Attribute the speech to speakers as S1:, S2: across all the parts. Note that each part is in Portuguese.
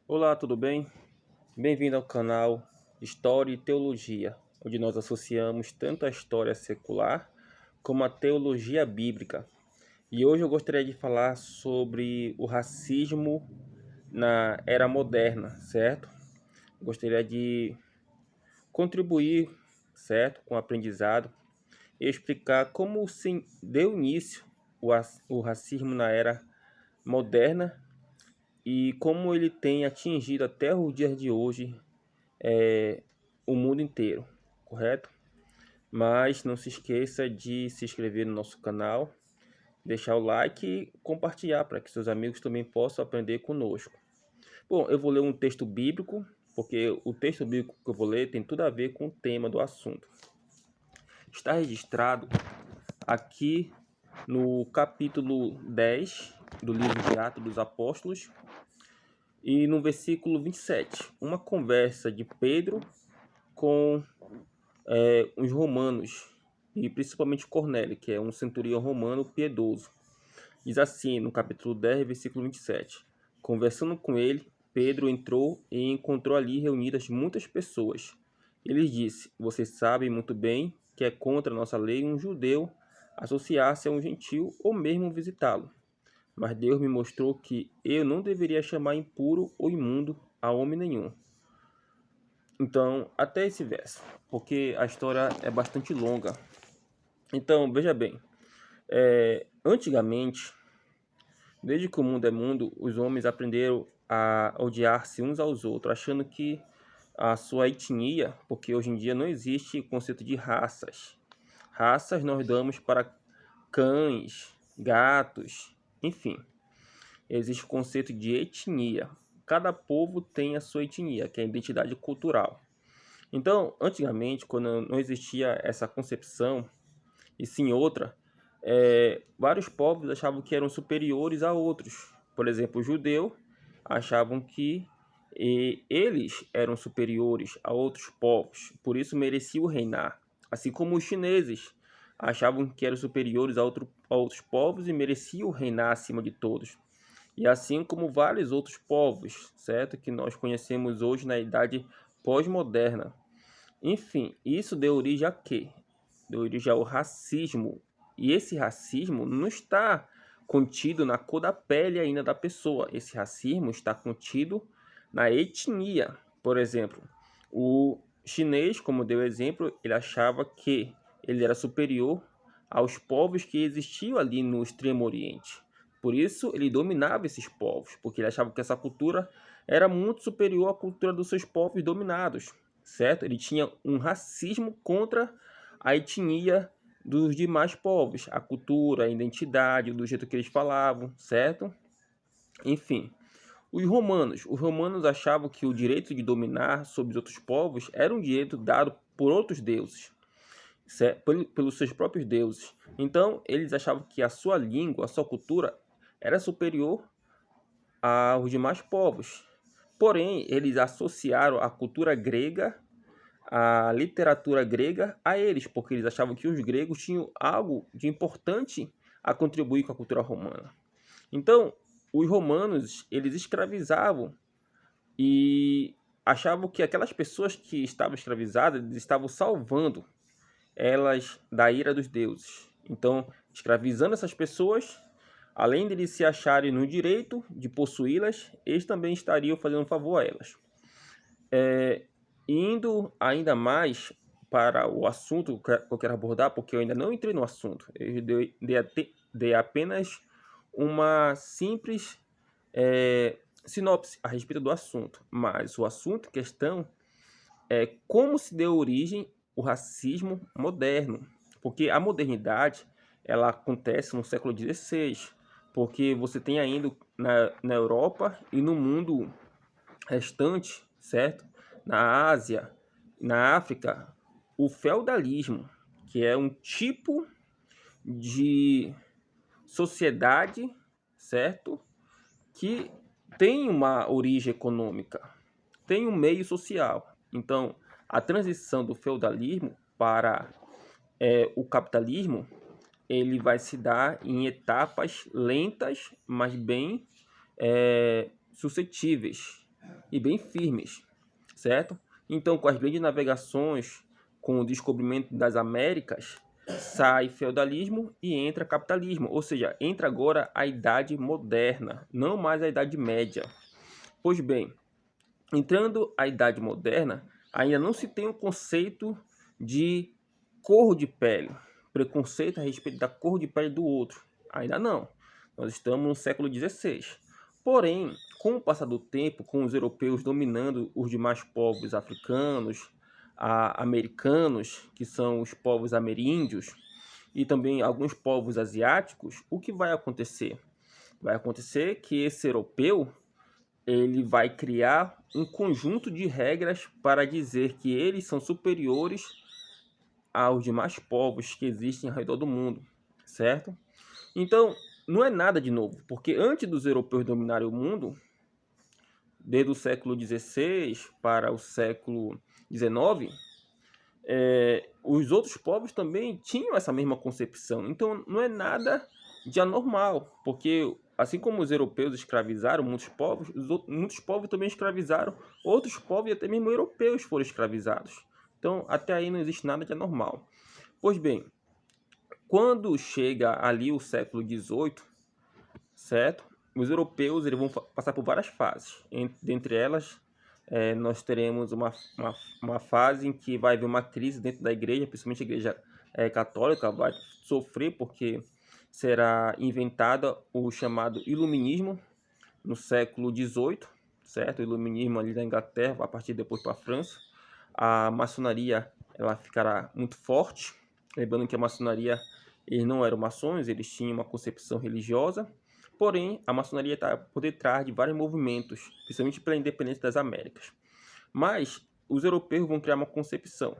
S1: Olá, tudo bem? Bem-vindo ao canal História e Teologia, onde nós associamos tanto a história secular como a teologia bíblica. E hoje eu gostaria de falar sobre o racismo na era moderna, certo? Gostaria de contribuir, certo, com o aprendizado e explicar como se deu início o racismo na era moderna e como ele tem atingido até os dias de hoje o mundo inteiro, correto? Mas não se esqueça de se inscrever no nosso canal, deixar o like e compartilhar para que seus amigos também possam aprender conosco. Bom, eu vou ler um texto bíblico, porque o texto bíblico que eu vou ler tem tudo a ver com o tema do assunto. Está registrado aqui no capítulo 10 do livro de Atos dos Apóstolos e no versículo 27, uma conversa de Pedro com os romanos, e principalmente Cornélio, que é um centurião romano piedoso. Diz assim no capítulo 10, versículo 27. Conversando com ele, Pedro entrou e encontrou ali reunidas muitas pessoas. Ele disse: Vocês sabem muito bem que é contra a nossa lei um judeu associar-se a um gentil ou mesmo visitá-lo. Mas Deus me mostrou que eu não deveria chamar impuro ou imundo a homem nenhum. Então, até esse verso, porque a história é bastante longa. Então, veja bem, antigamente, desde que o mundo é mundo, os homens aprenderam a odiar-se uns aos outros, achando que a sua etnia, porque hoje em dia não existe o conceito de raças. Raças nós damos para cães, gatos, enfim. Existe o conceito de etnia. Cada povo tem a sua etnia, que é a identidade cultural. Então, antigamente, quando não existia essa concepção, e sim outra, vários povos achavam que eram superiores a outros. Por exemplo, os judeus achavam que eles eram superiores a outros povos, por isso mereciam reinar. Assim como os chineses achavam que eram superiores a outros povos e mereciam reinar acima de todos. E assim como vários outros povos, certo? Que nós conhecemos hoje na idade pós-moderna. Enfim, isso deu origem a quê? Deu origem ao racismo. E esse racismo não está contido na cor da pele ainda da pessoa. Esse racismo está contido na etnia. Por exemplo, o chinês, como deu exemplo, ele achava que ele era superior aos povos que existiam ali no Extremo Oriente. Por isso, ele dominava esses povos, porque ele achava que essa cultura era muito superior à cultura dos seus povos dominados, certo? Ele tinha um racismo contra a etnia dos demais povos, a cultura, a identidade, do jeito que eles falavam, certo? Enfim, os romanos achavam que o direito de dominar sobre os outros povos era um direito dado por outros deuses, pelos seus próprios deuses. Então, eles achavam que a sua língua, a sua cultura era superior aos demais povos. Porém, eles associaram a cultura grega, a literatura grega a eles, porque eles achavam que os gregos tinham algo de importante a contribuir com a cultura romana. Então, os romanos, eles escravizavam e achavam que aquelas pessoas que estavam escravizadas, eles estavam salvando elas da ira dos deuses. Então, escravizando essas pessoas, além de eles se acharem no direito de possuí-las, eles também estariam fazendo um favor a elas. Indo ainda mais para o assunto que eu quero abordar, porque eu ainda não entrei no assunto, eu dei apenas uma simples sinopse a respeito do assunto, mas o assunto em questão é como se deu origem o racismo moderno, porque a modernidade ela acontece no século XVI, porque você tem ainda na Europa e no mundo restante, certo? Na Ásia, na África, o feudalismo, que é um tipo de sociedade, certo? Que tem uma origem econômica, tem um meio social. Então, a transição do feudalismo para o capitalismo, ele vai se dar em etapas lentas, mas bem suscetíveis. e bem firmes, certo? Então, com as grandes navegações, com o descobrimento das Américas, sai feudalismo e entra capitalismo, ou seja, entra agora a Idade Moderna, não mais a Idade Média. Pois bem, entrando a Idade Moderna, ainda não se tem o conceito de cor de pele, preconceito a respeito da cor de pele do outro. Ainda não. Nós estamos no século XVI. Porém, com o passar do tempo, com os europeus dominando os demais povos africanos, americanos, que são os povos ameríndios, e também alguns povos asiáticos, o que vai acontecer? Vai acontecer que esse europeu ele vai criar um conjunto de regras para dizer que eles são superiores aos demais povos que existem ao redor do mundo, certo? Então, não é nada de novo, porque antes dos europeus dominarem o mundo, desde o século XVI para o século XIX, os outros povos também tinham essa mesma concepção. Então, não é nada de anormal, porque assim como os europeus escravizaram muitos povos, muitos povos também escravizaram outros povos e até mesmo europeus foram escravizados. Então, até aí não existe nada de anormal. Pois bem, quando chega ali o século XVIII, certo? Os europeus eles vão passar por várias fases. Dentre elas, nós teremos uma fase em que vai haver uma crise dentro da igreja, principalmente a igreja católica vai sofrer porque será inventada o chamado iluminismo no século XVIII, certo? O iluminismo ali da Inglaterra, a partir depois para a França. A maçonaria ela ficará muito forte, lembrando que a maçonaria eles não eram maçons, eles tinham uma concepção religiosa. Porém, a maçonaria está por detrás de vários movimentos, principalmente pela independência das Américas. Mas os europeus vão criar uma concepção.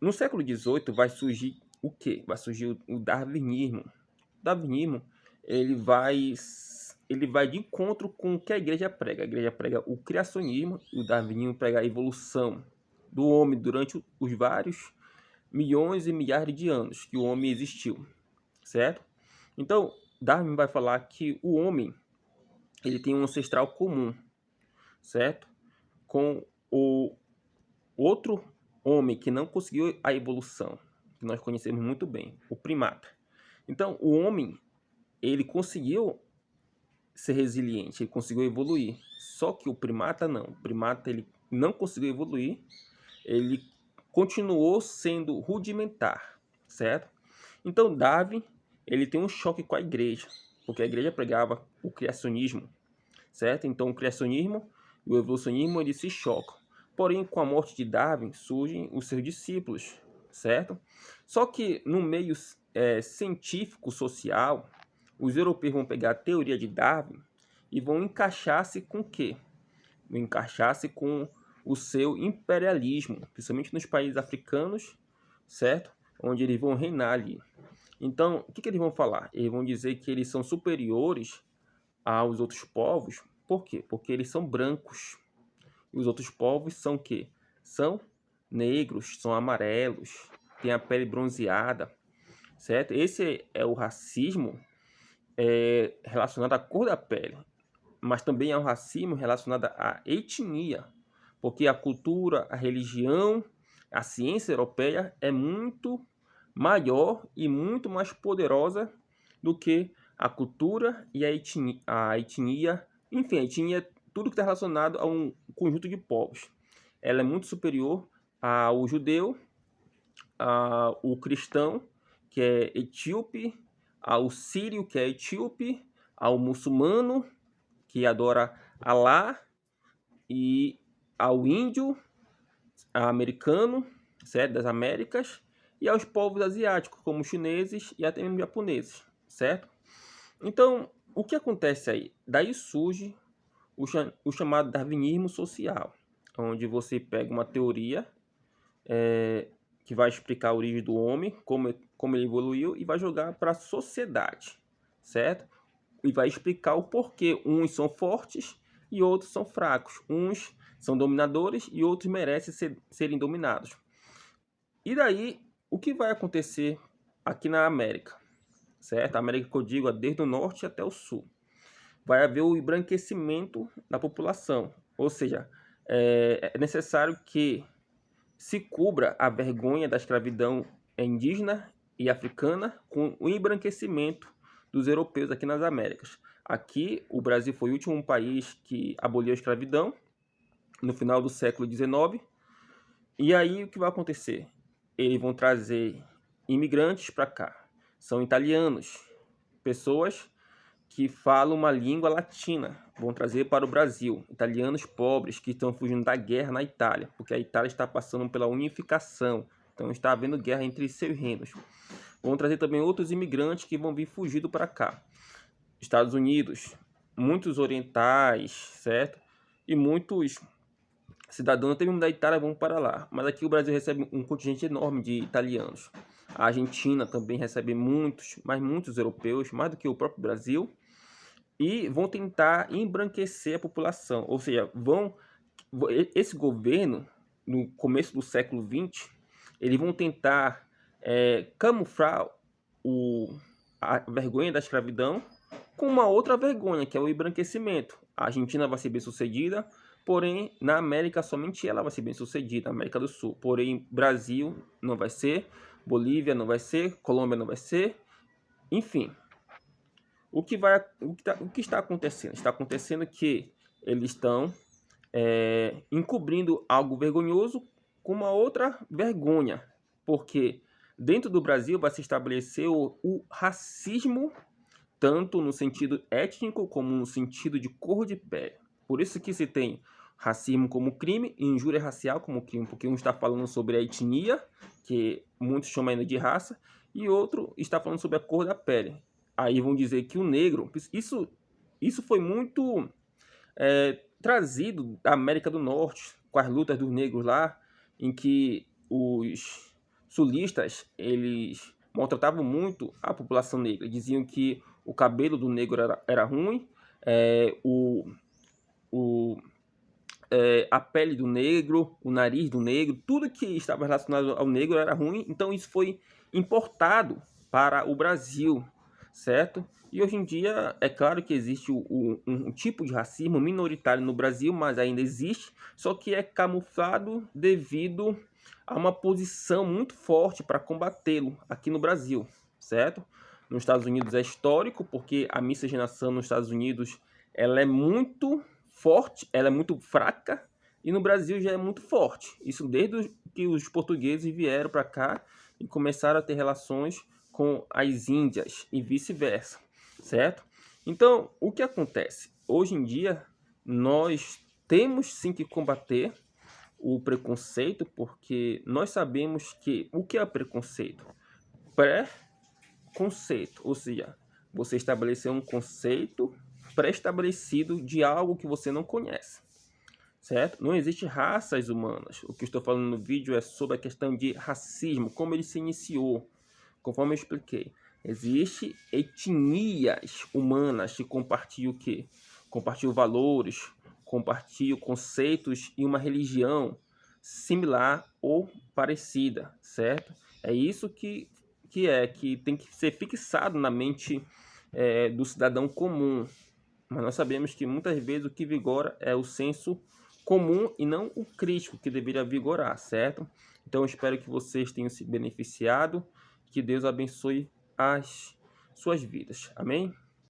S1: No século XVIII vai surgir o quê? Vai surgir o darwinismo. O darwinismo ele vai de encontro com o que a igreja prega. A igreja prega o criacionismo e o darwinismo prega a evolução do homem durante os vários milhões e milhares de anos que o homem existiu, certo? Então, Darwin vai falar que o homem ele tem um ancestral comum, certo? Com o outro homem que não conseguiu a evolução, que nós conhecemos muito bem, o primata. Então, o homem, ele conseguiu ser resiliente, ele conseguiu evoluir. Só que o primata não. O primata ele não conseguiu evoluir, ele continuou sendo rudimentar, certo? Então, Darwin ele tem um choque com a igreja, porque a igreja pregava o criacionismo, certo? Então, o criacionismo e o evolucionismo eles se chocam. Porém, com a morte de Darwin, surgem os seus discípulos, certo? Só que no meio científico, social, os europeus vão pegar a teoria de Darwin e vão encaixar-se com o quê? Vão encaixar-se com o seu imperialismo, principalmente nos países africanos, certo? Onde eles vão reinar ali. Então, o que eles vão falar? Eles vão dizer que eles são superiores aos outros povos. Por quê? Porque eles são brancos. E os outros povos são o quê? São negros, são amarelos, têm a pele bronzeada, certo? Esse é o racismo relacionado à cor da pele, mas também é um racismo relacionado à etnia, porque a cultura, a religião, a ciência europeia é muito maior e muito mais poderosa do que a cultura e a etnia, enfim, a etnia é tudo que está relacionado a um conjunto de povos. Ela é muito superior ao judeu, ao cristão, que é etíope, ao sírio, que é etíope, ao muçulmano, que adora Alá, e ao índio, americano, certo? Das Américas, e aos povos asiáticos, como chineses e até mesmo japoneses, certo? Então, o que acontece aí? Daí surge o chamado darwinismo social, onde você pega uma teoria que vai explicar a origem do homem, como ele evoluiu, e vai jogar para a sociedade, certo? E vai explicar o porquê uns são fortes e outros são fracos. Uns são dominadores e outros merecem serem dominados. E daí, o que vai acontecer aqui na América? Certo? A América que eu digo é desde o norte até o sul. Vai haver o embranquecimento da população. Ou seja, é necessário que se cubra a vergonha da escravidão indígena e africana com o embranquecimento dos europeus aqui nas Américas. Aqui, o Brasil foi o último país que aboliu a escravidão, no final do século XIX. E aí, o que vai acontecer? Eles vão trazer imigrantes para cá. São italianos, pessoas que falam uma língua latina, vão trazer para o Brasil. Italianos pobres que estão fugindo da guerra na Itália, porque a Itália está passando pela unificação, então está havendo guerra entre seus reinos. Vão trazer também outros imigrantes que vão vir fugido para cá. Estados Unidos, muitos orientais, certo? E muitos cidadãos até mesmo da Itália vão para lá. Mas aqui o Brasil recebe um contingente enorme de italianos. A Argentina também recebe muitos, mas muitos europeus, mais do que o próprio Brasil. E vão tentar embranquecer a população. Ou seja, esse governo, no começo do século XX, eles vão tentar camuflar a vergonha da escravidão com uma outra vergonha, que é o embranquecimento. A Argentina vai ser bem sucedida, porém na América somente ela vai ser bem sucedida, na América do Sul. Porém, Brasil não vai ser, Bolívia não vai ser, Colômbia não vai ser, enfim. O que está acontecendo? Está acontecendo que eles estão encobrindo algo vergonhoso com uma outra vergonha, porque dentro do Brasil vai se estabelecer o racismo, tanto no sentido étnico como no sentido de cor de pele. Por isso que se tem racismo como crime e injúria racial como crime, porque um está falando sobre a etnia, que muitos chamam ainda de raça, e outro está falando sobre a cor da pele. Aí vão dizer que o negro... Isso foi muito trazido da América do Norte, com as lutas dos negros lá, em que os sulistas, eles maltratavam muito a população negra. Diziam que o cabelo do negro era ruim, a pele do negro, o nariz do negro, tudo que estava relacionado ao negro era ruim. Então isso foi importado para o Brasil, certo? E hoje em dia é claro que existe um tipo de racismo minoritário no Brasil, mas ainda existe, só que é camuflado devido a uma posição muito forte para combatê-lo aqui no Brasil, certo? Nos Estados Unidos é histórico, porque a miscigenação nos Estados Unidos ela é muito forte, ela é muito fraca, e no Brasil já é muito forte. Isso desde que os portugueses vieram para cá e começaram a ter relações com as Índias e vice-versa, certo? Então, o que acontece? Hoje em dia, nós temos sim que combater o preconceito, porque nós sabemos que o que é preconceito? Pré-conceito, ou seja, você estabelecer um conceito pré-estabelecido de algo que você não conhece, certo? Não existe raças humanas. O que eu estou falando no vídeo é sobre a questão de racismo, como ele se iniciou. Conforme eu expliquei, existe etnias humanas que compartilham o quê? Compartilham valores, compartilham conceitos e uma religião similar ou parecida, certo? É isso que tem que ser fixado na mente do cidadão comum. Mas nós sabemos que muitas vezes o que vigora é o senso comum e não o crítico que deveria vigorar, certo? Então eu espero que vocês tenham se beneficiado, que Deus abençoe as suas vidas. Amém?